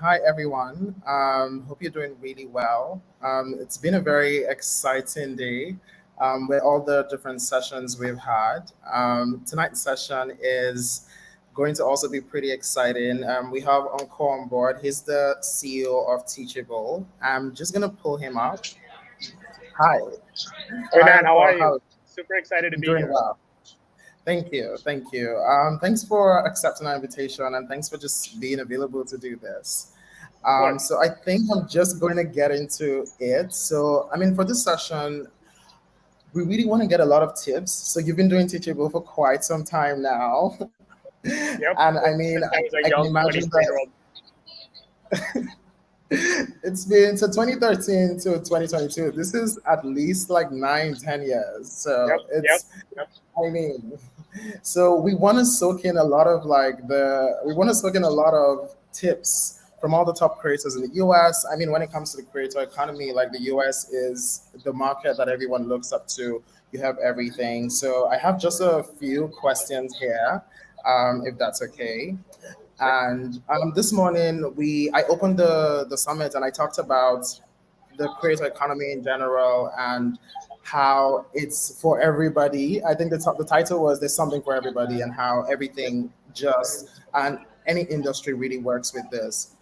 Hi, everyone. Hope you're doing really well. It's been a very exciting day with all the different sessions we've had. Tonight's session is going to also be pretty exciting. We have Ankur on board. He's the CEO of Teachable. I'm just going to pull him up. Hi. Hey Hi, man, how are Ankur. you? How Super excited to you be doing? here. Well. Thank you. Thank you. Thanks for accepting our invitation and thanks for just being available to do this. Of course. So I think I'm just going to get into it. So, I mean, for this session, we really want to get a lot of tips. So you've been doing Teachable for quite some time now. Yep. And I mean, Since I was a I can young imagine 23-year-old. it's been so 2013 to 2022. This is at least like 9, 10 years. Yep, So yep, it's, yep. I mean, so we want to soak in a lot of we want to soak in a lot of tips from all the top creators in the US. I mean, when it comes to the creator economy, like the US is the market that everyone looks up to. You have everything. So I have just a few questions here, if that's okay. Sure. And this morning I opened the summit and I talked about the creator economy in general and how it's for everybody. I think the title was "There's something for everybody" and how Yep, everything just and any industry really works with this.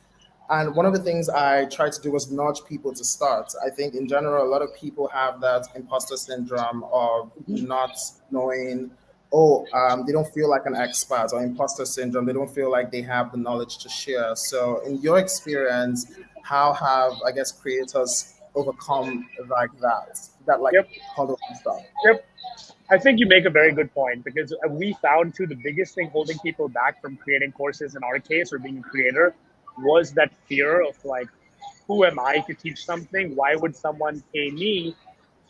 And one of the things I tried to do was nudge people to start. I think in general, a lot of people have that imposter syndrome of not knowing, they don't feel like an expert, or imposter syndrome. They don't feel like they have the knowledge to share. So, in your experience, how have, I guess, creators overcome like that like yep, huddle and stuff? yep. I think you make a very good point because we found too the biggest thing holding people back from creating courses in our case or being a creator was that fear of like, who am I to teach something? Why would someone pay me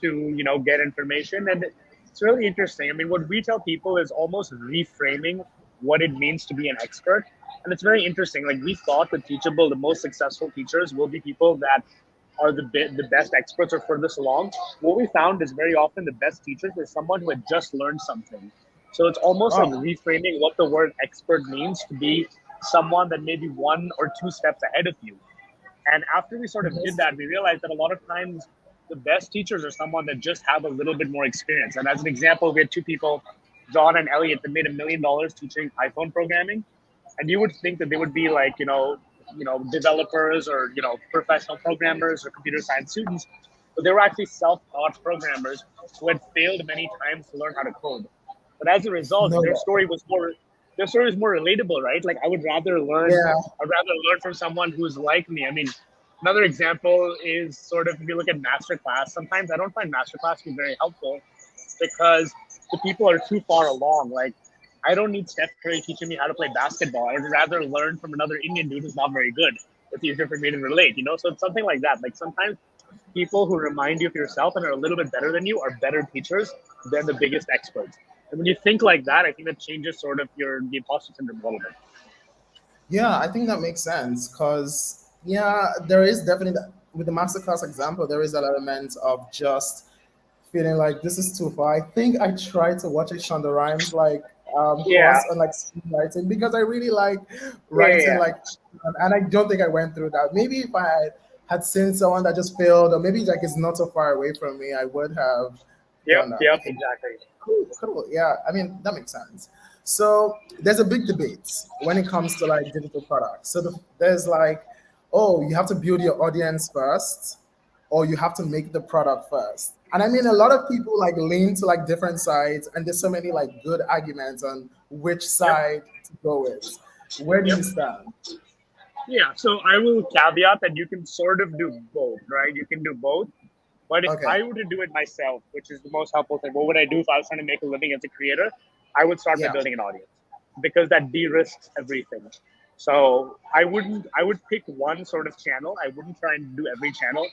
to, get information? And it's really interesting. I mean, what we tell people is almost reframing what it means to be an expert. And it's very interesting. Like we thought with Teachable, the most successful teachers will be people that are the best experts or furthest along. What we found is very often the best teachers is someone who had just learned something. So it's almost like Oh, reframing what the word expert means to be someone that may be one or two steps ahead of you. And after we sort of did that, we realized that a lot of times the best teachers are someone that just have a little bit more experience. And as an example, we had two people, John and Elliot, that made $1 million teaching iPhone programming. And you would think that they would be like, developers or, professional programmers or computer science students, but they were actually self-taught programmers who had failed many times to learn how to code. But as a result, no way. their story was more relatable, right? Like Yeah. I'd rather learn from someone who's like me. I mean, another example is sort of if you look at masterclass. Sometimes I don't find masterclass to be very helpful because the people are too far along. Like I don't need Steph Curry teaching me how to play basketball. I would rather learn from another Indian dude who's not very good. It's easier for me to relate. So it's something like that. Like sometimes people who remind you of yourself and are a little bit better than you are better teachers than the biggest experts. And when you think like that, I think that changes sort of the imposter syndrome a little bit. Yeah, I think that makes sense because yeah, there is definitely with the masterclass example, there is that element of just feeling like this is too far. I think I tried to watch a Shonda Rhimes Yeah, course on like screenwriting because I really like yeah, yeah, writing yeah. and I don't think I went through that. Maybe if I had seen someone that just failed or maybe like it's not so far away from me, I would have Yep, done that. yep, Okay, exactly. cool, cool. Yeah, I mean that makes sense. So there's a big debate when it comes to like digital products. So there's like, oh, you have to build your audience first, or you have to make the product first. And I mean, a lot of people like lean to like different sides, and there's so many like good arguments on which Yep, side to go with. Where do yep. you stand? Yeah, so I will caveat that you can sort of do both, right? You can do both. But if Okay. I were to do it myself, which is the most helpful thing, what would I do if I was trying to make a living as a creator? I would start by Yeah. building an audience because that de-risks everything. So I would pick one sort of channel. I wouldn't try and do every channel.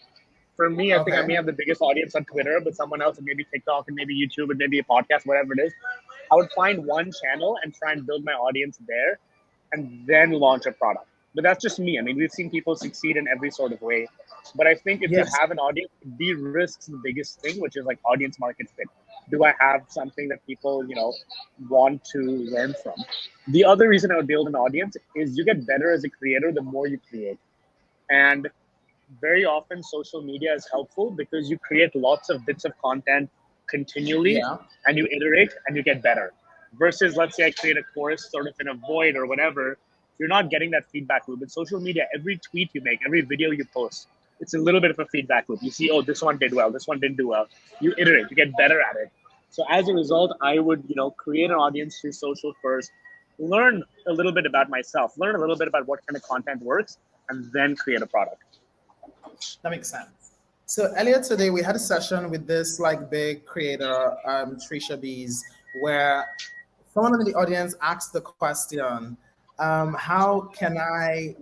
For me, I think I Okay. may have the biggest audience on Twitter, but someone else, and maybe TikTok and maybe YouTube and maybe a podcast, whatever it is. I would find one channel and try and build my audience there and then launch a product. But that's just me. I mean, we've seen people succeed in every sort of way. But I think if you Yes. have an audience, it de-risks the biggest thing, which is like audience market fit. Do I have something that people, want to learn from? The other reason I would build an audience is you get better as a creator the more you create. And very often social media is helpful because you create lots of bits of content continually Yeah. and you iterate and you get better. Versus, let's say I create a course sort of in a void or whatever, you're not getting that feedback loop. In social media, every tweet you make, every video you post, it's a little bit of a feedback loop. You see, oh, this one did well, this one didn't do well. You iterate, you get better at it. So as a result, I would, create an audience through social first, learn a little bit about myself, learn a little bit about what kind of content works, and then create a product. That makes sense. So earlier today we had a session with this like big creator, Trisha Bees, where someone in the audience asked the question, how can I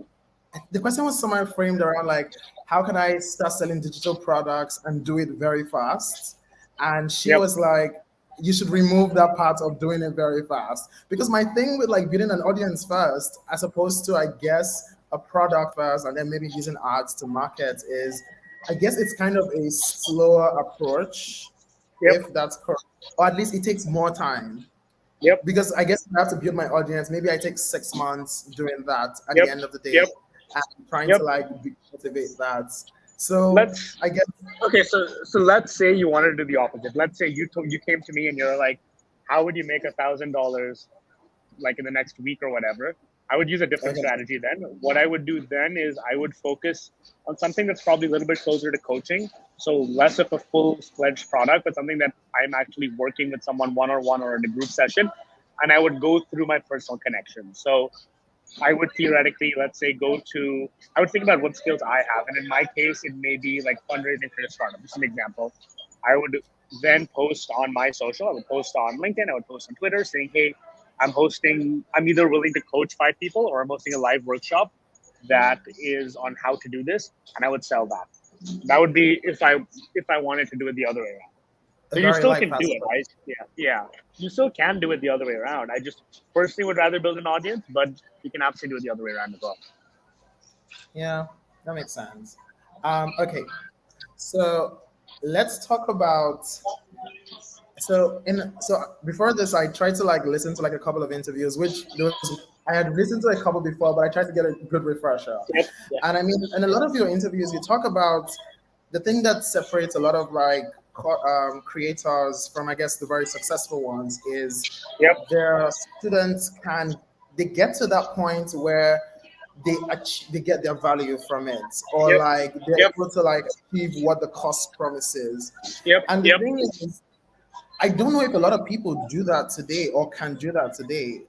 the question was somewhere framed around like, how can I start selling digital products and do it very fast? And she Yep. was like, you should remove that part of doing it very fast. Because my thing with like building an audience first, as opposed to, I guess, a product first and then maybe using ads to market is, I guess it's kind of a slower approach, Yep. if that's correct. Or at least it takes more time Yep. because I guess I have to build my audience. Maybe I take 6 months doing that at the Yep. end of the day Yep. and trying to Yep. like cultivate that. So Let's I guess Okay, so let's say you wanted to do the opposite. Let's say you came to me and you're like, how would you make $1,000 like in the next week or whatever? I would use a different okay, strategy then. What I would do then is I would focus on something that's probably a little bit closer to coaching. So less of a full-fledged product, but something that I'm actually working with someone one-on-one or in a group session. And I would go through my personal connections. So I would theoretically, let's say, I would think about what skills I have. And in my case, it may be like fundraising for a startup. Just an example. I would then post on my social. I would post on LinkedIn. I would post on Twitter saying, hey, I'm either willing to coach 5 people or I'm hosting a live workshop that is on how to do this. And I would sell that. That would be if I wanted to do it the other way around. a So you very still like can do fast. it, right? Yeah. You still can do it the other way around. I just personally would rather build an audience, but you can absolutely do it the other way around as well. Yeah, that makes sense. Okay, so let's talk about so before this I tried to like listen to like a couple of interviews, which there was I had listened to a couple before, but I tried to get a good refresher. Yep. Yeah. And I mean, in a lot of your interviews, you talk about the thing that separates a lot of like creators from, I guess, the very successful ones is Yep. their students they get to that point where they get their value from it, or Yep. like they're Yep. able to like achieve what the cost promises. Yep. And the Yep. thing is, I don't know if a lot of people do that today or can do that today.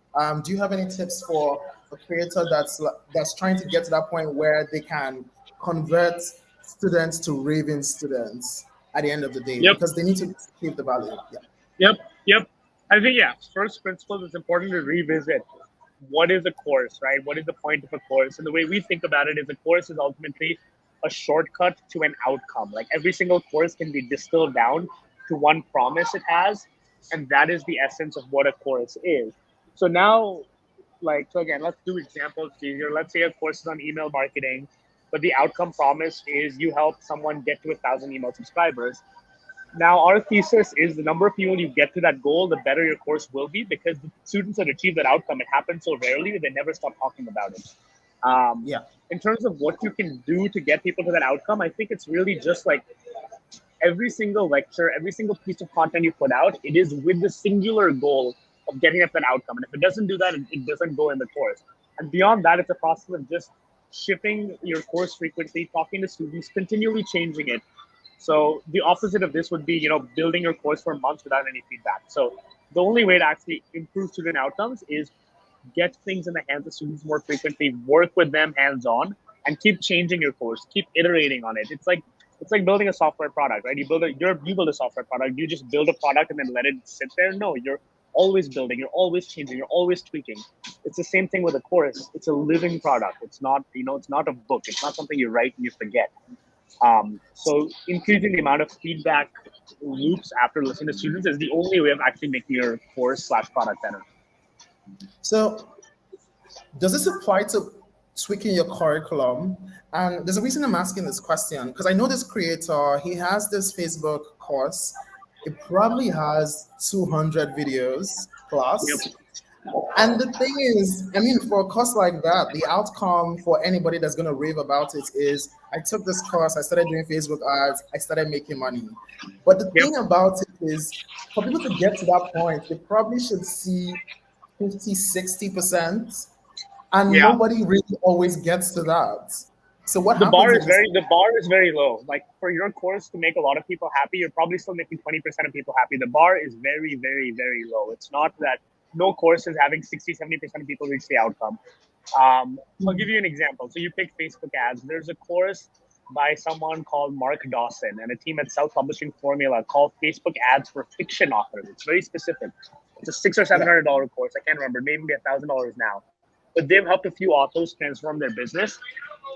Do you have any tips for a creator that's trying to get to that point where they can convert students to raving students at the end of the day Yep. because they need to keep the value? Yeah. Yep. Yep. I think first principles, it's important to revisit what is a course, right? What is the point of a course? And the way we think about it is a course is ultimately a shortcut to an outcome. Like every single course can be distilled down to one promise it has, and that is the essence of what a course is. So now, so again, let's do examples easier. Let's say a course is on email marketing, but the outcome promised is you help someone get to 1,000 email subscribers. Now, our thesis is the number of people you get to that goal, the better your course will be, because the students that achieve that outcome, it happens so rarely that they never stop talking about it. Yeah. In terms of what you can do to get people to that outcome, I think it's really just like every single lecture, every single piece of content you put out, it is with the singular goal of getting at that outcome. And if it doesn't do that, it doesn't go in the course. And beyond that, it's a process of just shipping your course frequently, talking to students, continually changing it. So the opposite of this would be, building your course for months without any feedback. So the only way to actually improve student outcomes is get things in the hands of students more frequently, work with them hands-on, and keep changing your course, keep iterating on it. It's like building a software product, right? You build a software product. You just build a product and then let it sit there. No, you're always building, you're always changing, you're always tweaking. It's the same thing with a course. It's a living product. It's not, it's not a book. It's not something you write and you forget. So increasing the amount of feedback loops after listening to students is the only way of actually making your course/product better. So does this apply to tweaking your curriculum? And there's a reason I'm asking this question, because I know this creator, he has this Facebook course. It probably has 200 videos plus. Yep. And the thing is, I mean, for a course like that, the outcome for anybody that's going to rave about it is I took this course, I started doing Facebook ads, I started making money. But the Yep. thing about it is, for people to get to that point, they probably should see 50, 60%, and Yeah. nobody really always gets to that. So what the bar happens is in this? very the bar is very low. Like for your course to make a lot of people happy, you're probably still making 20% of people happy. The bar is very, very, very low. It's not that no course is having 60, 70% of people reach the outcome. I'll give you an example. So you pick Facebook ads. There's a course by someone called Mark Dawson and a team at Self Publishing Formula called Facebook Ads for Fiction Authors. It's very specific. It's a six or seven Yeah. hundred dollar course. I can't remember, maybe $1,000 now. But they've helped a few authors transform their business.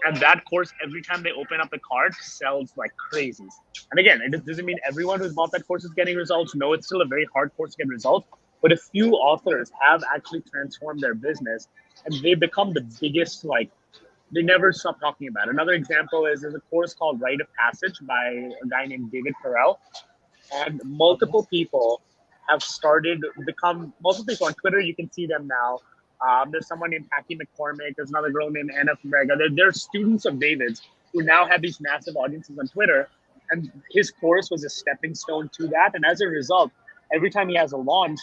And that course, every time they open up the cart, sells like crazy. And again, it doesn't mean everyone who's bought that course is getting results. No, it's still a very hard course to get results. But a few authors have actually transformed their business and they become the biggest, like, they never stop talking about it. Another example is there's a course called Rite of Passage by a guy named David Carell. And Okay. multiple people have started become multiple people on Twitter. You can see them now. There's someone named Patty McCormick. There's another girl named Anna Frega. They're students of David's who now have these massive audiences on Twitter. And his course was a stepping stone to that. And as a result, every time he has a launch,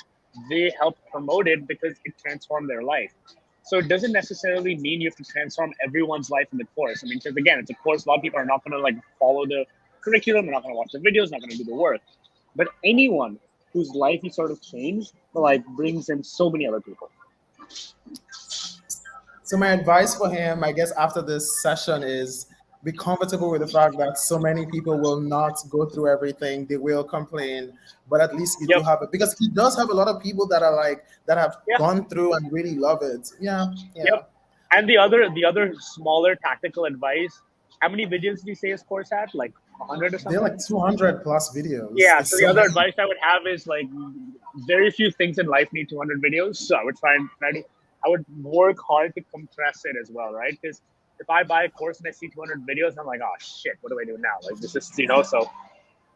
they help promote it because it transformed their life. So it doesn't necessarily mean you have to transform everyone's life in the course. I mean, because again, it's a course. A lot of people are not going to like follow the curriculum. They're not going to watch the videos. Not going to do the work. But anyone whose life you sort of changed, like brings in so many other people. So my advice for him, I guess, after this session is be comfortable with the fact that so many people will not go through everything. They will complain, but at least you do Yep. have it because he does have a lot of people that are like that have Yeah. gone through and really love it. Yeah, yeah. Yep. And the other smaller tactical advice. How many videos did you say his course had? Like 100 or They're like something? 200 plus videos. Yeah. It's So the so other many. advice I would have is like very few things in life need 200 videos. So I would try to I would work hard to compress it as well, right? Because if I buy a course and I see 200 videos, I'm like, oh shit, what do I do now? Like this is so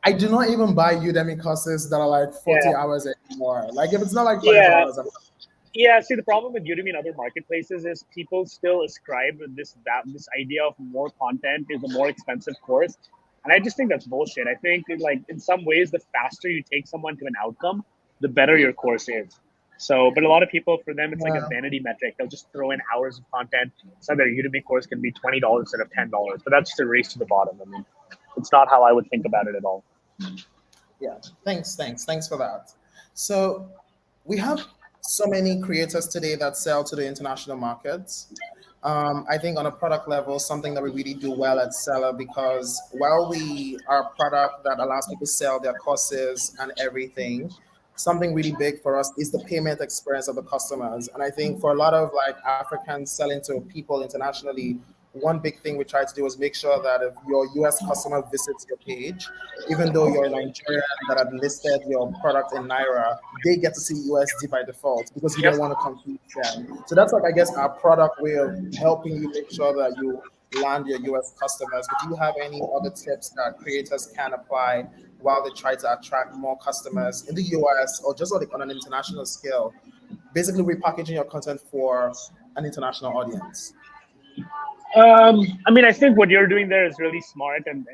I do not even buy Udemy courses that are like 40 yeah. hours anymore. Like if it's not like Yeah. $5, I'm Yeah, see, the problem with Udemy and other marketplaces is people still ascribe this idea of more content is a more expensive course, and I just think that's bullshit. I think like in some ways, the faster you take someone to an outcome, the better your course is. So, but a lot of people, for them, it's like a yeah. vanity metric. They'll just throw in hours of content. So their Udemy course can be $20 instead of $10, but that's just a race to the bottom. I mean, it's not how I would think about it at all. Yeah, thanks for that. So we have so many creators today that sell to the international markets. I think on a product level, something that we really do well at Seller because while we are a product that allows people to sell their courses and everything, something really big for us is the payment experience of the customers. And I think for a lot of like Africans selling to people internationally, one big thing we try to do is make sure that if your US customer visits your page, even though you're a Nigerian that had listed your product in Naira, they get to see USD by default because you Yep. don't want to confuse them. So that's like, I guess, our product way of helping you make sure that you land your US customers. But do you have any other tips that creators can apply while they try to attract more customers in the US or just on an international scale? Basically, repackaging your content for an international audience. I mean, I think what you're doing there is really smart and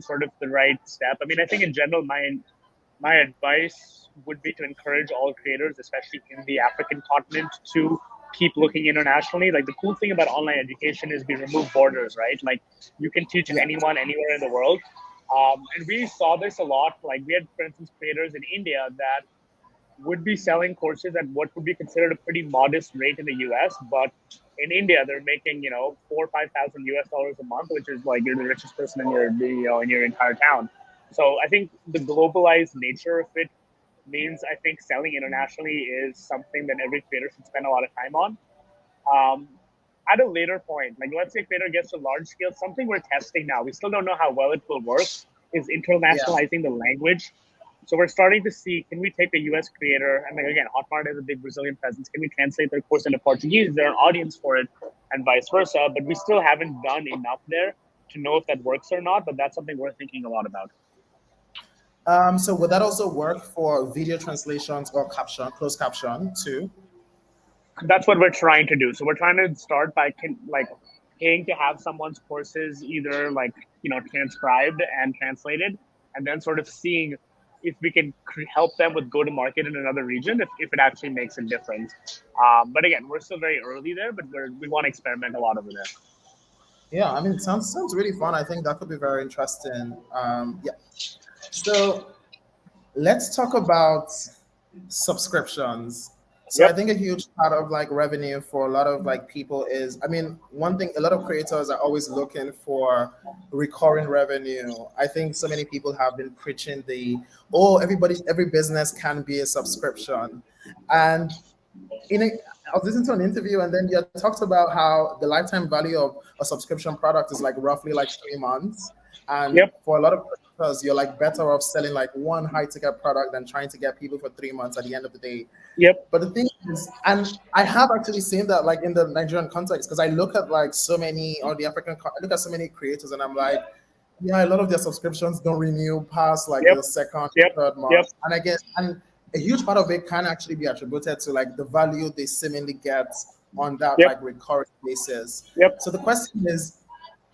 sort of the right step. I mean, I think in general, my advice would be to encourage all creators, especially in the African continent, to keep looking internationally. Like the cool thing about online education is we remove borders, right? Like you can teach Yeah. anyone anywhere in the world. And we saw this a lot. Like we had, for instance, creators in India that would be selling courses at what would be considered a pretty modest rate in the US, but in India they're making 4 or 5 thousand US dollars a month, which is like you're the richest person in your entire town. So I think the globalized nature of it means I think selling internationally is something that every creator should spend a lot of time on. Um, at a later point, like let's say a creator gets to large scale, something we're testing now, we still don't know how well it will work, is Yeah. internationalizing the language. So we're starting to see, can we take a US creator, and like again, Hotmart has a big Brazilian presence, can we translate their course into Portuguese? Is there an audience for it? And vice versa. But we still haven't done enough there to know if that works or not. But that's something we're thinking a lot about. So would that also work for video translations or caption, closed caption too? That's what we're trying to do. So we're trying to start by like paying to have someone's courses either like transcribed and translated, and then sort of seeing if we can help them with go to market in another region if it actually makes a difference. But again, we're still very early there, but we want to experiment a lot over there. Yeah, I mean, it sounds really fun. I think that could be very interesting. Yeah. So let's talk about subscriptions. So I Yep. think a huge part of like revenue for a lot of like people is, I mean, one thing, a lot of creators are always looking for recurring revenue. I think so many people have been preaching every business can be a subscription. And I was listening to an interview, and then you talked about how the lifetime value of a subscription product is like roughly like 3 months. And Yep. for a lot of creators, you're like better off selling like one high ticket product than trying to get people for 3 months at the end of the day. Yep. But the thing is, and I have actually seen that like in the Nigerian context, because I look at like so many, or the I look at so many creators, and I'm like, yeah, a lot of their subscriptions don't renew past like Yep. the second, Yep. third month. Yep. And I guess, and a huge part of it can actually be attributed to like the value they seemingly get on that Yep. like recurring basis. Yep. So the question is,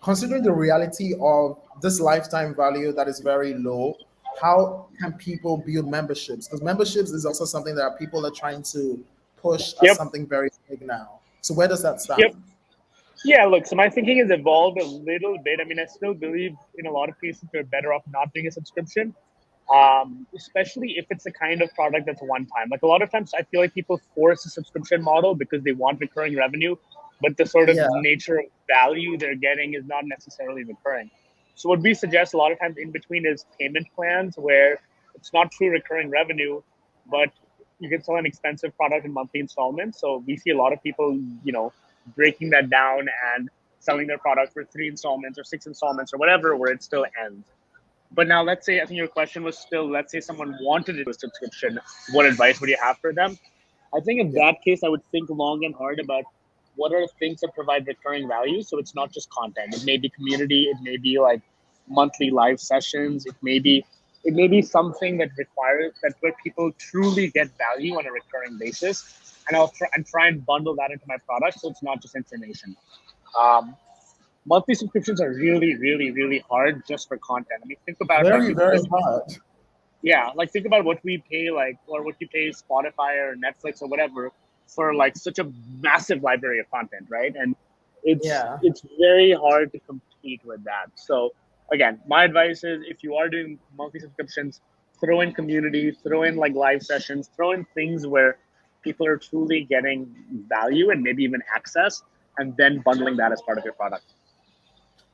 considering the reality of this lifetime value that is very low, how can people build memberships? Because memberships is also something that people are trying to push as Yep. something very big now. So where does that Yep. stand? Yeah, look, so my thinking has evolved a little bit. I mean, I still believe in a lot of cases they're better off not doing a subscription, especially if it's the kind of product that's one time. Like a lot of times, I feel like people force a subscription model because they want recurring revenue, but the sort of Yeah, nature of value they're getting is not necessarily recurring. So, what we suggest a lot of times in between is payment plans where it's not true recurring revenue, but you can sell an expensive product in monthly installments. So, we see a lot of people, breaking that down and selling their product for 3 installments or 6 installments or whatever, where it still ends. But now, let's say, I think your question was still, let's say someone wanted to do a subscription, what advice would you have for them? I think in yeah, that case, I would think long and hard about what are the things that provide recurring value. So it's not just content. It may be community. It may be like monthly live sessions. It may be something that requires that where people truly get value on a recurring basis. And I'll try and bundle that into my product so it's not just information. Um, Monthly subscriptions are really, really, really hard just for content. I mean, think about like very, very hard. yeah, like think about what we pay like or what you pay Spotify or Netflix or whatever for like such a massive library of content, right? And it's Yeah. it's very hard to compete with that. So again, my advice is if you are doing monthly subscriptions, throw in community, throw in like live sessions, throw in things where people are truly getting value and maybe even access, and then bundling that as part of your product.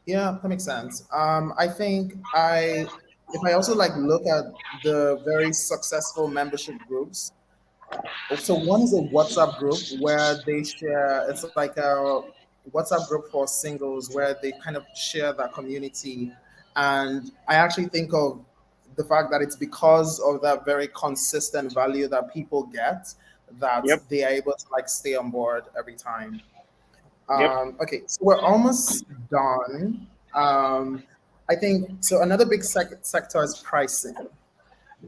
Yeah, that makes sense. I think if I also like look at the very successful membership groups. So one is a WhatsApp group where they share. It's like a WhatsApp group for singles where they kind of share that community, and I actually think of the fact that it's because of that very consistent value that people get that Yep. they are able to like stay on board every time. Yep. Okay, so we're almost done. I think so. Another big sector is pricing.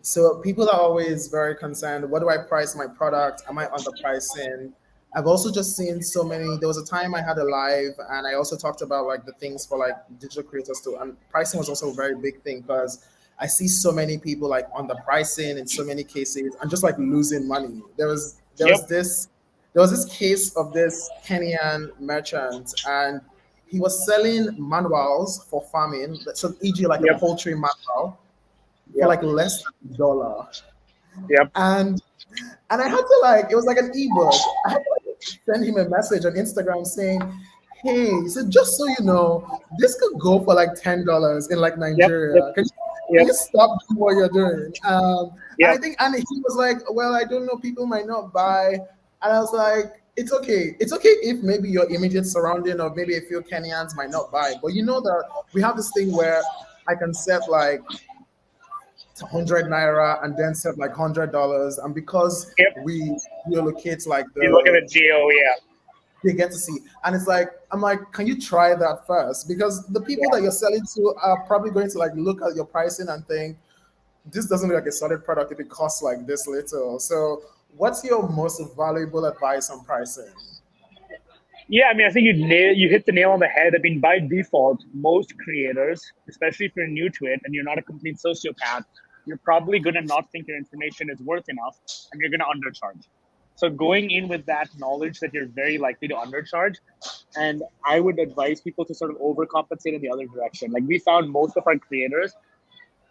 So people are always very concerned. What do I price my product? Am I underpricing? I've also just seen so many. There was a time I had a live, and I also talked about like the things for like digital creators too. And pricing was also a very big thing because I see so many people like underpricing in so many cases and just like losing money. Yep. There was this case of this Kenyan merchant, and he was selling manuals for farming. So, e.g., like a Yep. poultry manual for Yep. like less than $1. Yep. And I had to like, it was like an ebook. I had to like send him a message on Instagram saying, hey, he said, just so you know, this could go for like $10 in like Yep. Yep. Nigeria. Can Yep. you stop doing what you're doing? And I Yep. think, and he was like, well, I don't know, people might not buy. And I was like, it's okay. It's okay if maybe your immediate surrounding or maybe a few Kenyans might not buy. But you know that we have this thing where I can set like 100 naira and then set like $100, and because Yep. we relocate like You look at the the geo, yeah. they get to see, and it's like I'm like, can you try that first? Because the people that Yeah. you're selling to are probably going to like look at your pricing and think this doesn't look like a solid product if it costs like this little. So What's your most valuable advice on pricing? Yeah, I mean, I think you hit the nail on the head. I mean, by default, most creators, especially if you're new to it and you're not a complete sociopath, you're probably going to not think your information is worth enough, and you're going to undercharge. So going in with that knowledge that you're very likely to undercharge, and I would advise people to sort of overcompensate in the other direction. Like we found most of our creators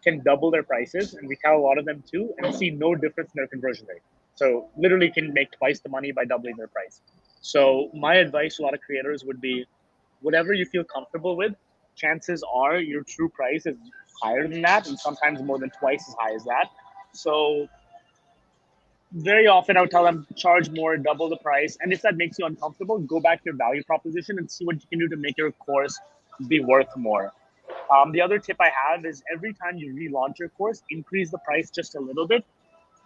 can double their prices, and we tell a lot of them too, and see no difference in their conversion rate. So literally can make twice the money by doubling their price. So my advice to a lot of creators would be whatever you feel comfortable with, chances are your true price is higher than that, and sometimes more than twice as high as that. So very often I would tell them charge more, double the price. And if that makes you uncomfortable, go back to your value proposition and see what you can do to make your course be worth more. The other tip I have is every time you relaunch your course, increase the price just a little bit.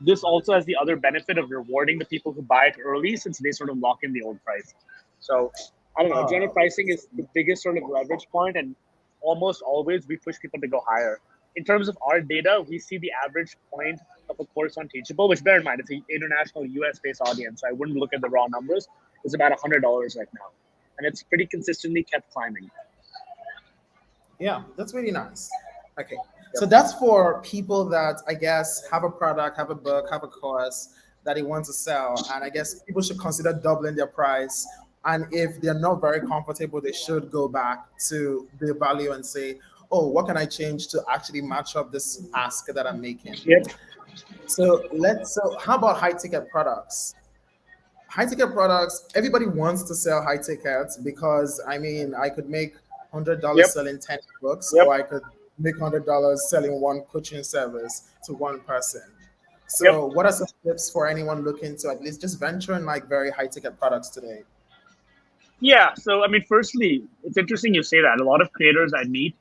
This also has the other benefit of rewarding the people who buy it early since they sort of lock in the old price. So I don't know. General Oh, pricing is the biggest sort of leverage point, and almost always we push people to go higher. In terms of our data, we see the average point of a course on Teachable, which bear in mind it's an international US based audience, so I wouldn't look at the raw numbers. It's about $100 right now, and it's pretty consistently kept climbing. yeah, that's really nice. Okay. So Yep. that's for people that I guess have a product, have a book, have a course that they want to sell. And I guess people should consider doubling their price. And if they're not very comfortable, they should go back to the value and say, oh, what can I change to actually match up this ask that I'm making? Yep. So how about high ticket products? High ticket products, everybody wants to sell high tickets because I mean I could make $100 Yep. selling 10 books, or Yep. I could make $100 selling one coaching service to one person. Yep. So what are some tips for anyone looking to at least just venture in like very high ticket products today? Yeah. So, I mean, firstly, it's interesting you say that. A lot of creators I meet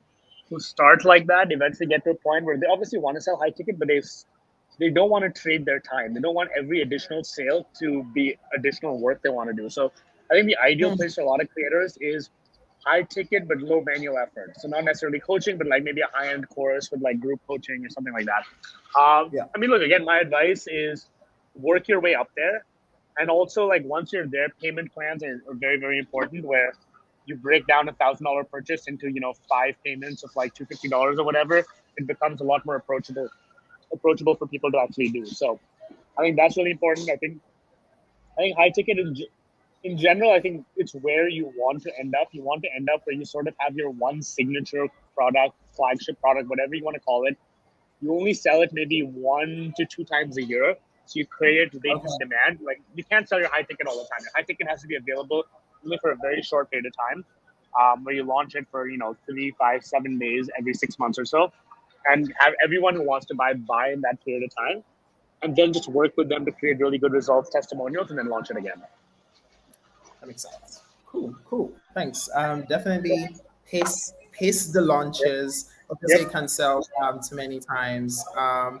who start like that eventually get to a point where they obviously want to sell high ticket, but they don't want to trade their time. They don't want every additional sale to be additional work they want to do. So, I think the ideal Hmm, place for a lot of creators is high ticket but low manual effort. So, not necessarily coaching, but like maybe a high end course with like group coaching or something like that. yeah. I mean, look, again, my advice is work your way up there, and also like once you're there, payment plans are very very important where you break down $1,000 purchase into five payments of like $250 or whatever. It becomes a lot more approachable for people to actually do. So I think that's really important. I think high ticket in general, I think it's where you want to end up. You want to end up where you sort of have your one signature product, flagship product, whatever you want to call it. You only sell it maybe 1 to 2 times a year. So you create latent Okay. demand. Like you can't sell your high ticket all the time. Your high ticket has to be available only for a very short period of time, where you launch it for 3, 5, 7 days every 6 months or so, and have everyone who wants to buy in that period of time, and then just work with them to create really good results, testimonials, and then launch it again. That makes sense. Cool, cool. Thanks. Definitely pace the Yep. launches. Obviously, Yep. you can sell too many times.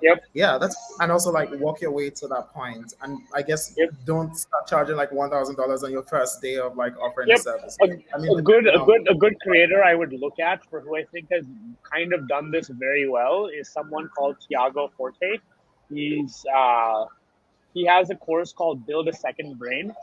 Yep. Yeah, that's and also like walk your way to that point. And I guess Yep. don't start charging like $1,000 on your first day of like offering a Yep. service. A, I mean, a good depending a on good a good creator I would look at for who I think has kind of done this very well is someone called Tiago Forte. He's he has a course called Build a Second Brain,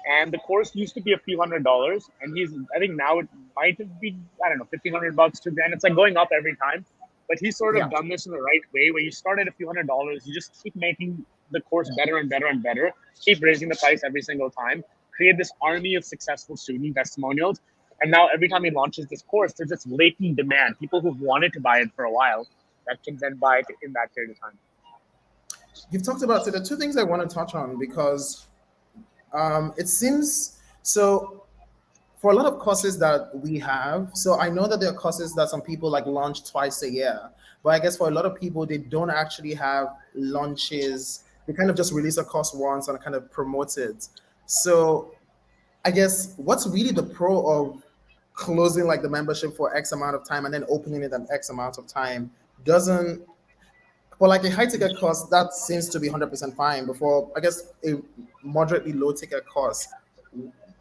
and the course used to be a few $100s, and I think now it might have been, I don't know, 1,500 bucks, 2 grand. It's like going up every time, but he's sort of yeah. done this in the right way, where you start at a few $100s, you just keep making the course better and better and better, keep raising the price every single time, create this army of successful student testimonials, and now every time he launches this course, there's this latent demand, people who've wanted to buy it for a while that can then buy it in that period of time. You've talked about so the two things I want to touch on because it seems so for a lot of courses that we have, so I know that there are courses that some people like launch twice a year, but I guess for a lot of people, they don't actually have launches. They kind of just release a course once and kind of promote it. So I guess what's really the pro of closing like the membership for X amount of time and then opening it at X amount of time doesn't for like a high ticket cost that seems to be 100% fine. Before I guess a moderately low ticket cost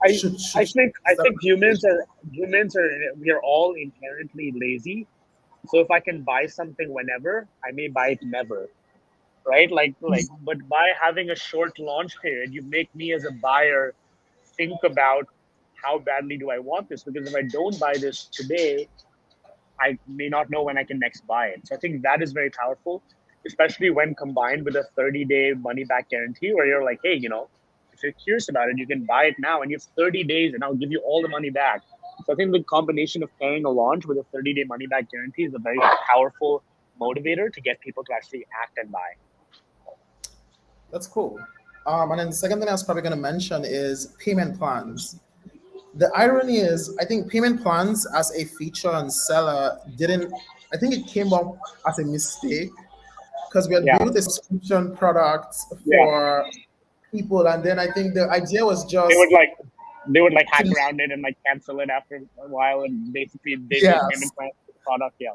I should I should think is I that think humans are we are all inherently lazy. So if I can buy something whenever, I may buy it never, right? But by having a short launch period, you make me as a buyer think about how badly do I want this? Because if I don't buy this today, I may not know when I can next buy it. So I think that is very powerful, especially when combined with a 30-day money back guarantee where you're like, hey, if you're curious about it, you can buy it now and you have 30 days and I'll give you all the money back. So I think the combination of pairing a launch with a 30-day money back guarantee is a very powerful motivator to get people to actually act and buy. That's cool. And then the second thing I was probably going to mention is payment plans. The irony is, I think payment plans as a feature on Seller didn't, I think it came up as a mistake because we had Yeah. built a subscription product Yeah. for people. And then I think the idea was They just would like they would like hack to, around it and like cancel it after a while and basically they build yes, payment plans for the product. Yeah.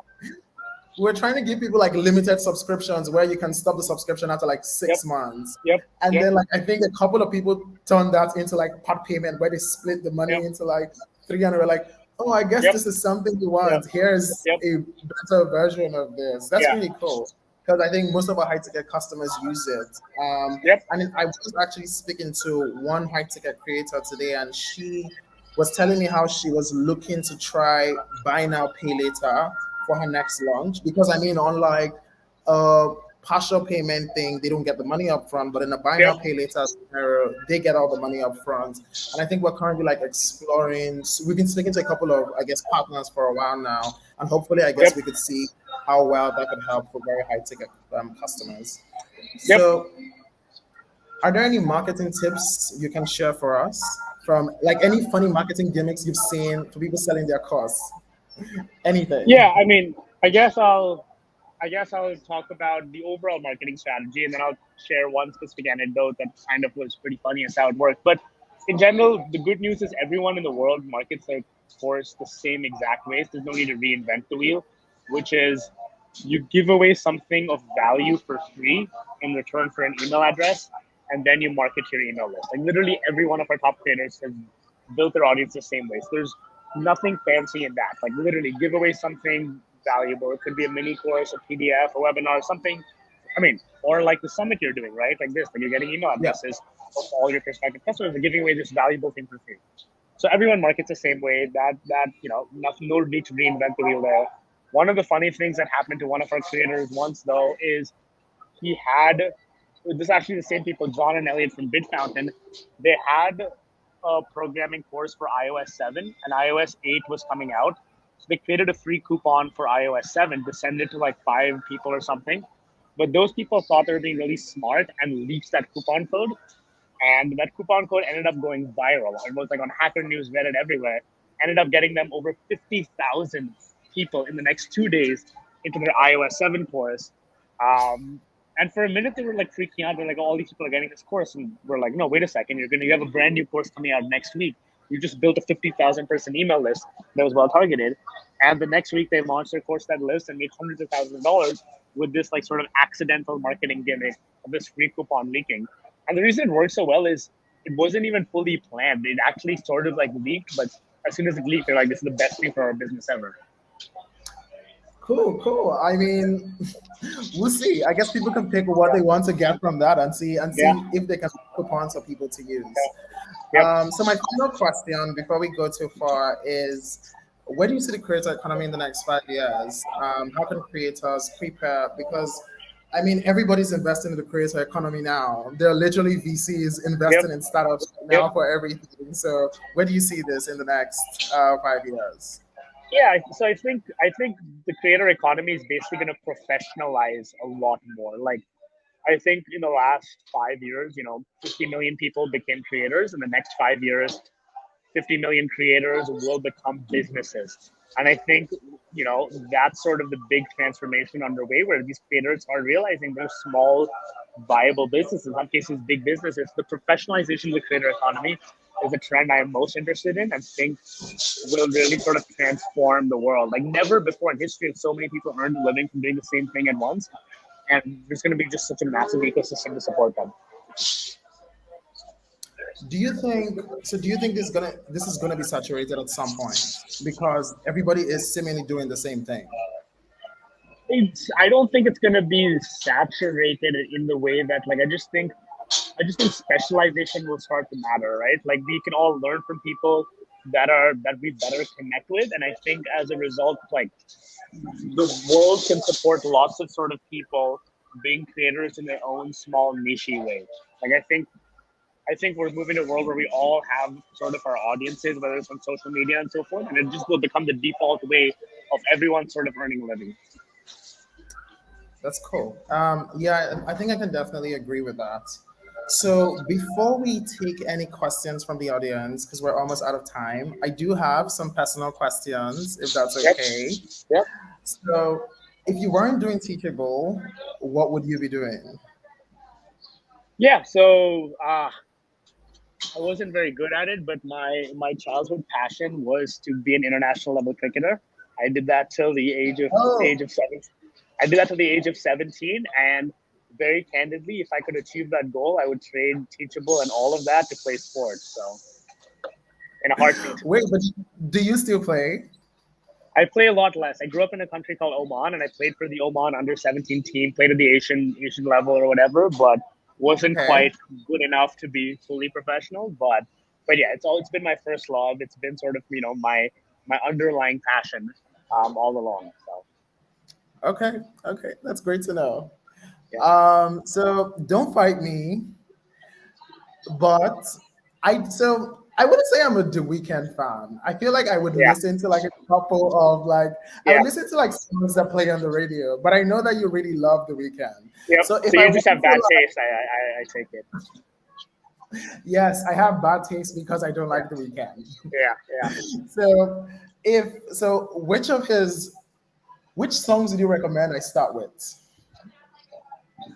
we're trying to give people like limited subscriptions where you can stop the subscription after like Yep. 6 months. Yep. And Yep. then like I think a couple of people turned that into like part payment where they split the money Yep. into like 300. We're like, oh, I guess Yep. this is something you Yep. want. Here's Yep. a better version of this. That's Yeah. really cool because I think most of our high ticket customers use it. Yep. And I was actually speaking to one high ticket creator today, and she was telling me how she was looking to try buy now, pay later for her next launch. Because I mean, unlike a partial payment thing, they don't get the money up front, but in a buy now, Yep. pay later scenario, they get all the money up front. And I think we're currently like exploring. So we've been speaking to a couple of, I guess, partners for a while now, and hopefully, I guess Yep. we could see how well that could help for very high ticket customers. Yep. So, are there any marketing tips you can share for us from like any funny marketing gimmicks you've seen for people selling their course? Yeah. Anything? I mean, I guess I'll talk about the overall marketing strategy, and then I'll share one specific anecdote that kind of was pretty funny as how it worked. But in general, the good news is everyone in the world markets their course the same exact ways. There's no need to reinvent the wheel, which is you give away something of value for free in return for an email address, and then you market your email list. Like literally every one of our top creators has built their audience the same way. So there's nothing fancy in that. Like literally give away something valuable. It could be a mini course, a PDF, a webinar, something. I mean, or like the summit you're doing, right? Like this, like you're getting email Yeah. addresses of all your prospective customers and giving away this valuable thing for free. So everyone markets the same way. No need to reinvent the wheel there. One of the funny things that happened to one of our creators once though is he had this is actually the same people, John and Elliot from BitFountain. They had a programming course for iOS 7 and iOS 8 was coming out. So they created a free coupon for iOS 7 to send it to like 5 people or something. But those people thought they were being really smart and leaked that coupon code. And that coupon code ended up going viral. It was like on Hacker News, Reddit, everywhere. Ended up getting them over 50,000 people in the next 2 days into their iOS 7 course. And for a minute, they were like freaking out. They're like, oh, all these people are getting this course. And we're like, no, wait a second. You have a brand new course coming out next week. You just built a 50,000 person email list that was well targeted. And the next week, they launched their course that list and made hundreds of thousands of dollars with this like sort of accidental marketing gimmick of this free coupon leaking. And the reason it worked so well is it wasn't even fully planned. It actually sort of like leaked, but as soon as it leaked, they're like, this is the best thing for our business ever. Cool, cool. I mean, we'll see. I guess people can pick what they want to get from that and see Yeah. if they can coupons for people to use. Yep. So my final question before we go too far is, where do you see the creator economy in the next 5 years? How can creators prepare? Because I mean, everybody's investing in the creator economy now. There are literally VCs Yep. investing in startups Yep. now for everything. So where do you see this in the next 5 years? Yeah, so I think the creator economy is basically going to professionalize a lot more. Like I think in the last 5 years, 50 million people became creators. In the next 5 years, 50 million creators will become businesses. And I think, that's sort of the big transformation underway where these creators are realizing they're small, viable businesses, in some cases, big businesses. The professionalization of the creator economy is a trend I am most interested in and think will really sort of transform the world. Like never before in history have so many people earned a living from doing the same thing at once. And there's going to be just such a massive ecosystem to support them. Do you think so? Do you think this is gonna be saturated at some point because everybody is seemingly doing the same thing? I don't think it's gonna be saturated in the way that like I just think specialization will start to matter, right? Like we can all learn from people that we better connect with, and I think as a result, like the world can support lots of sort of people being creators in their own small niche way. Like I think we're moving to a world where we all have sort of our audiences, whether it's on social media and so forth, and it just will become the default way of everyone sort of earning a living. That's cool. Yeah, I think I can definitely agree with that. So before we take any questions from the audience, because we're almost out of time, I do have some personal questions, if that's Yep. okay. Yep. So if you weren't doing Teachable, what would you be doing? Yeah. So I wasn't very good at it, but my childhood passion was to be an international level cricketer. I did that till the Oh, age of 17. I did that till the age of 17, and very candidly, if I could achieve that goal, I would trade Teachable and all of that to play sports. So in a heartbeat. wait, but do you still play? I play a lot less. I grew up in a country called Oman, and I played for the Oman under 17 team. Played at the Asian level or whatever, but wasn't Okay. quite good enough to be fully professional. But yeah, it's been my first love. It's been sort of my underlying passion all along. So Okay. Okay. That's great to know. yeah, So don't fight me, but I wouldn't say I'm a The Weeknd fan. I feel like I would yeah, listen to like a couple of like I yeah, would listen to like songs that play on the radio, but I know that you really love The Weeknd. yep. So if So I you just have want to bad like, taste. I take it. yes, I have bad taste because I don't Yeah, like The Weeknd. yeah, yeah. So which songs would you recommend I start with?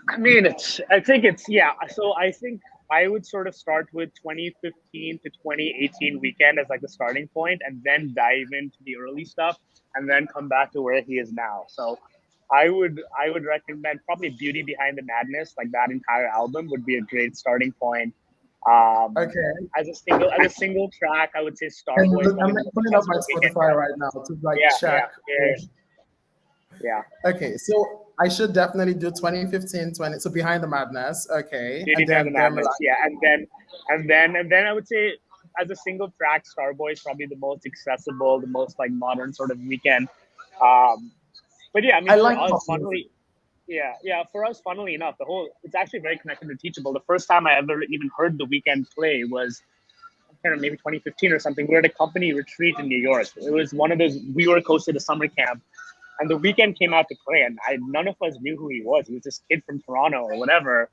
I mean, I think it's, yeah. So I think I would sort of start with 2015 to 2018 weekend as like the starting point, and then dive into the early stuff, and then come back to where he is now. So I would recommend probably Beauty Behind the Madness, like that entire album would be a great starting point. Um, Okay. as a single track, I would say And Starboy is look, I'm probably the like most pulling up my successful weekend Spotify track. right now to like Yeah, yeah, check. yeah, yeah. Okay, so I should definitely do 2015, 20. So Behind the Madness. Okay. Beauty And Behind the then Bear Madness. Milan. Yeah, and then I would say as a single track, Starboy is probably the most accessible, the most like modern sort of weekend. Um, but yeah, I I mean, for like us, pop music. funnily, yeah, for us, funnily enough, it's actually very connected to Teachable. The first time I ever even heard the weekend play was I can't remember, maybe 2015 or something. We were at a company retreat in New York. It was one of those we were hosted a summer camp, and the weekend came out to play, and none of us knew who he was. He was this kid from Toronto or whatever,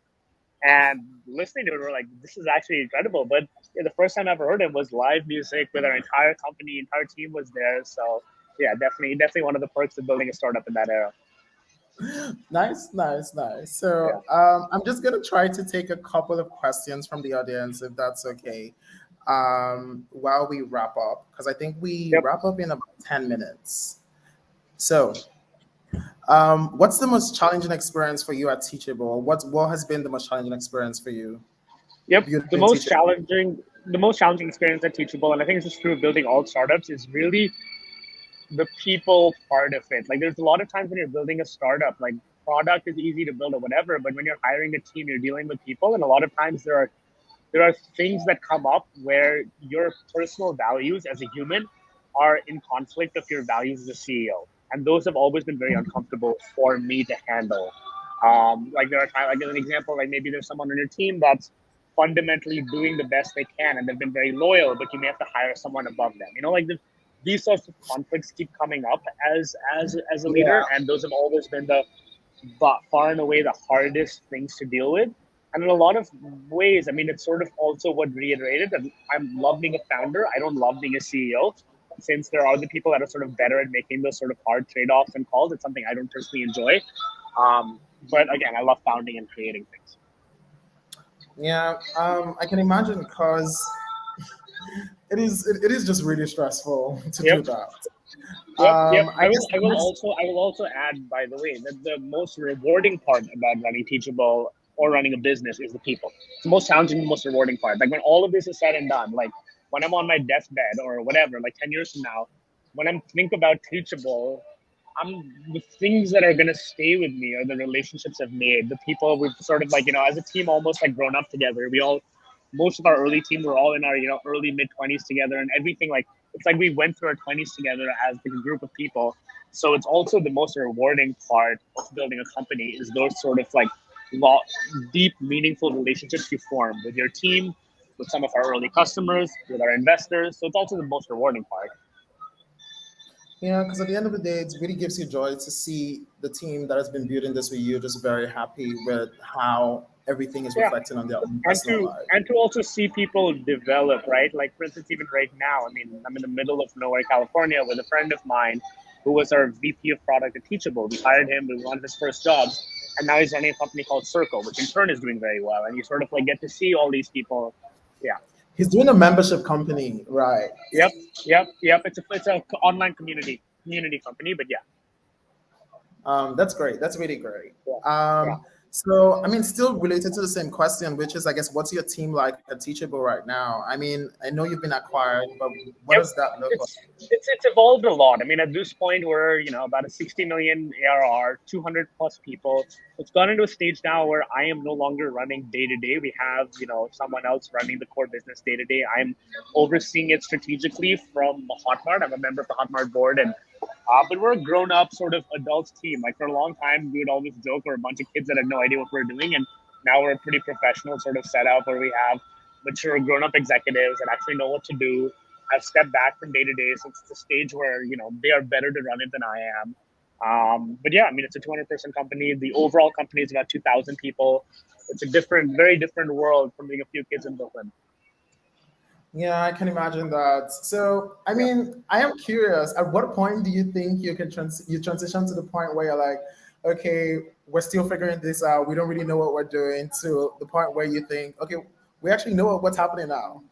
and listening to it, we're like, this is actually incredible. But yeah, the first time I ever heard him was live music with our entire company, entire team was there. So yeah, definitely one of the perks of building a startup in that era. Nice, nice, nice. Yeah. So I'm just gonna try to take a couple of questions from the audience, if that's okay, while we wrap up, because I think we Yep. wrap up in about 10 minutes. So, what's the most challenging experience for you at Teachable? What has been the most challenging experience for you Yep. building Teachable? The most challenging experience at Teachable, and I think this is true of building all startups, is really the people part of it. Like there's a lot of times when you're building a startup, like product is easy to build or whatever, but when you're hiring a team, you're dealing with people, and a lot of times there are things that come up where your personal values as a human are in conflict of your values as a CEO. And those have always been very uncomfortable for me to handle. Like there are times, like as an example, like maybe there's someone on your team that's fundamentally doing the best they can and they've been very loyal, but you may have to hire someone above them. You know, like these sorts of conflicts keep coming up as a leader, Yeah. and those have always been the far and away the hardest things to deal with. And in a lot of ways, I mean, it's sort of also what reiterated that I love being a founder. I don't love being a CEO. Since there are the people that are sort of better at making those sort of hard trade-offs and calls, it's something I don't personally enjoy. But again, I love founding and creating things. Yeah, I can imagine because it is just really stressful to do Yep. that. Yep. I guess I will also add, by the way, that the most rewarding part about running Teachable or running a business is the people. It's the most challenging, the most rewarding part. Like when all of this is said and done, like when I'm on my deathbed or whatever, like 10 years from now, when I think about Teachable, the things that are gonna stay with me are the relationships I've made, the people we've sort of like, as a team almost like grown up together. We all, most of our early team were all in our early mid 20s together, and everything like it's like we went through our 20s together as like a group of people. So it's also the most rewarding part of building a company is those sort of like lo- deep, meaningful relationships you form with your team, with some of our early customers, with our investors. So it's also the most rewarding part. Yeah, because at the end of the day, it really gives you joy to see the team that has been building this with you just very happy with how everything is Yeah. reflecting on their own and personal to life. and to also see people develop, right? Like for instance, even right now, I mean, I'm in the middle of nowhere, California, with a friend of mine who was our VP of product at Teachable. We hired him; it was one of his first jobs, and now he's running a company called Circle, which in turn is doing very well. And you sort of like get to see all these people. Yeah. He's doing a membership company, right? Yep. Yep. It's a online community company, but yeah. That's great. That's really great. Yeah. Yeah. So, I mean, still related to the same question, which is, I guess, what's your team like at Teachable right now? I mean, I know you've been acquired, but what Yep. does that look like? It's evolved a lot. I mean, at this point, we're about a 60 million ARR, 200 plus people. It's gone into a stage now where I am no longer running day to day. We have someone else running the core business day to day. I'm overseeing it strategically from Hotmart. I'm a member of the Hotmart board, and but we're a grown up sort of adult team. Like for a long time, we would always joke we're a bunch of kids that had no idea what we're doing, and now we're a pretty professional sort of setup where we have mature grown up executives that actually know what to do. I've stepped back from day to day, so it's the stage where they are better to run it than I am. But yeah, I mean, it's a 200-person company. The overall company is about 2,000 people. It's a different, very different world from being a few kids in Brooklyn. Yeah, I can imagine that. So, I Yeah. mean, I am curious. At what point do you think you transition to the point where you're like, okay, we're still figuring this out. We don't really know what we're doing. To the point where you think, okay, we actually know what's happening now.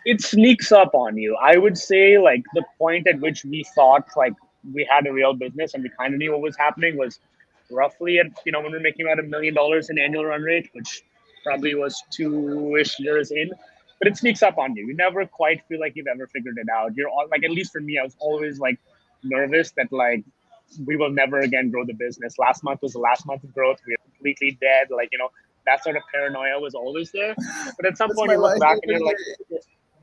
It sneaks up on you. I would say like the point at which we thought like we had a real business and we kind of knew what was happening was roughly at when we are making about $1 million in annual run rate, which probably was 2-ish years in. But it sneaks up on you. You never quite feel like you've ever figured it out. You're all like, at least for me, I was always like nervous that like we will never again grow the business. Last month was the last month of growth. We are completely dead. Like that sort of paranoia was always there. But at some That's point, my you look life back and every you're like, day.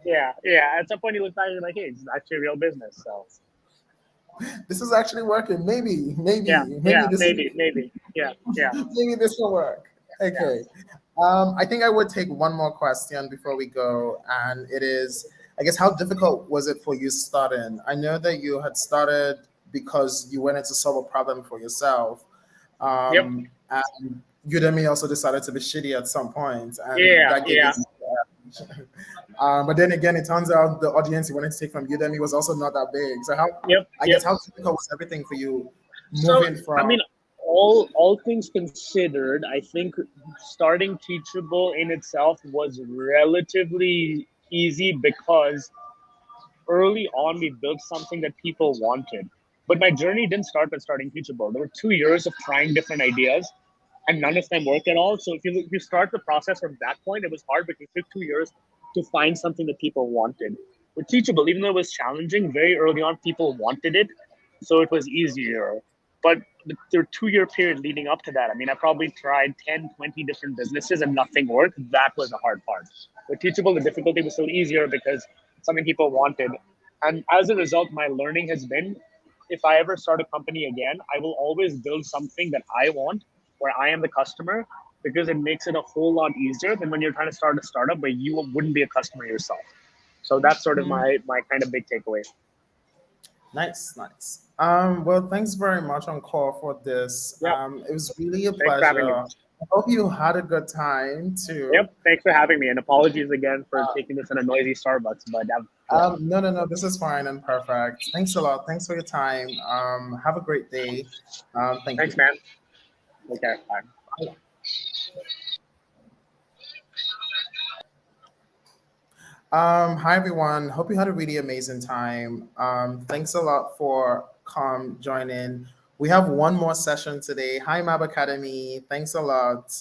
yeah, yeah. At some point, you look back and you're like, hey, it's actually a real business. So This is actually working. yeah, Maybe yeah, this maybe, maybe, yeah, yeah, maybe this will work. yeah. Okay. I think I would take one more question before we go, and it is, I guess, how difficult was it for you starting? I know that you had started because you wanted to solve a problem for yourself, Yep. and Udemy also decided to be shitty at some point, and Yeah, that gave you. yeah. But then again, it turns out the audience you wanted to take from Udemy was also not that big. So how, Yep, I yep. guess, how difficult was everything for you So, moving I from? mean, all things considered, I think starting Teachable in itself was relatively easy because early on we built something that people wanted. But my journey didn't start with starting Teachable. There were 2 years of trying different ideas, and none of them worked at all. So if you start the process from that point, it was hard because it took 2 years to find something that people wanted. With Teachable, even though it was challenging, very early on people wanted it, so it was easier. But the 2 year period leading up to that, I mean, I probably tried 10, 20 different businesses and nothing worked. That was the hard part. With Teachable, the difficulty was still easier because something people wanted. And as a result, my learning has been if I ever start a company again, I will always build something that I want, where I am the customer, because it makes it a whole lot easier than when you're trying to start a startup where you wouldn't be a customer yourself. So that's sort of my kind of big takeaway. Nice, nice. Well, thanks very much, Encore, for this. Yeah. It was really a Thanks for having me. pleasure. I hope you had a good time too. Yep. Thanks for having me. And apologies again for taking this in a noisy Starbucks. But yeah. No, no, no. This is fine and perfect. Thanks a lot. Thanks for your time. Have a great day. Thank Thanks, you. man. Take care. Bye. Hi everyone. Hope you had a really amazing time. Thanks a lot for joining. We have one more session today. Hi Mab Academy. Thanks a lot.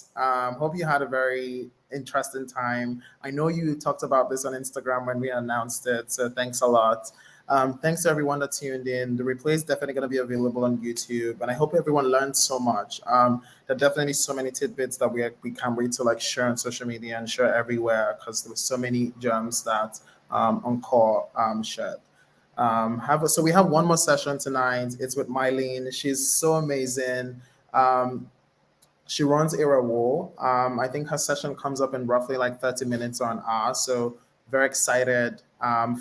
Hope you had a very interesting time. I know you talked about this on Instagram when we announced it, so thanks a lot. Thanks to everyone that tuned in. The replay is definitely going to be available on YouTube, and I hope everyone learned so much. There are definitely so many tidbits that we can't wait to like share on social media and share everywhere because there were so many gems that Encore shared. So we have one more session tonight. It's with Mylene. She's so amazing. Um, she runs Era War. I think her session comes up in roughly like 30 minutes or an hour. So very excited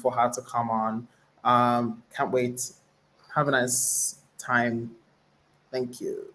for her to come on. Can't wait. Have a nice time. Thank you.